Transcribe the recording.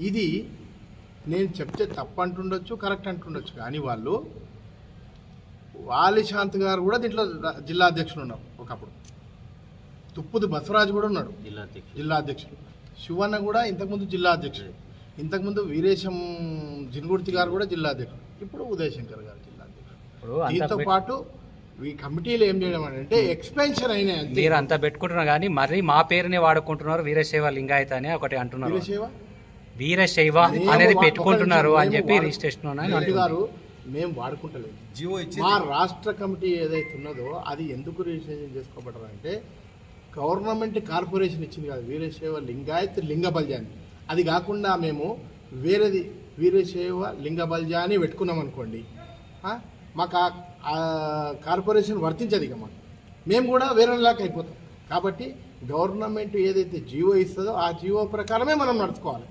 ఇది నేను చెప్తే తప్పు అంటుండొచ్చు, కరెక్ట్ అంటుండొచ్చు, కానీ వాళ్ళు వాలిశాంత్ గారు కూడా దీంట్లో జిల్లా అధ్యక్షులు ఉన్నారు ఒకప్పుడు. తుప్పుది బసవరాజు కూడా ఉన్నాడు జిల్లా అధ్యక్షుడు. శివన్న కూడా ఇంతకుముందు జిల్లా అధ్యక్షుడు. ఇంతకుముందు వీరేశం జిన్గుర్తి గారు కూడా జిల్లా అధ్యక్షుడు. ఇప్పుడు ఉదయశంకర్ గారు జిల్లా అధ్యక్షుడు. దీంతో పాటు ఈ కమిటీలు ఏం చేయడం అంటే ఎక్స్పెన్షన్ అయినాయి. మీరు అంతా పెట్టుకుంటున్నారు కానీ మరి మా పేరునే వాడుకుంటున్నారు. వీరశైవ లింగాయత అని ఒకటి అంటున్నారు. వీరశైవ అనేది పెట్టుకుంటున్నారు అని చెప్పి రిజిస్ట్రేషన్ గారు మేము వాడుకుంటలేదు. మా రాష్ట్ర కమిటీ ఏదైతే ఉన్నదో అది ఎందుకు రిజిస్ట్రేషన్ చేసుకోబడ్డారంటే గవర్నమెంట్ కార్పొరేషన్ ఇచ్చింది కాదు. వీరశైవ లింగాయత్ లింగ బల్జాని అది కాకుండా మేము వేరేది వీరశైవ లింగ బల్జాని పెట్టుకున్నాం అనుకోండి, మాకు ఆ కార్పొరేషన్ వర్తించదు. ఇక మేము కూడా వేరేలాగా అయిపోతాం. కాబట్టి గవర్నమెంట్ ఏదైతే జీవో ఇస్తుందో ఆ జీవో ప్రకారమే మనం నడుచుకోవాలి.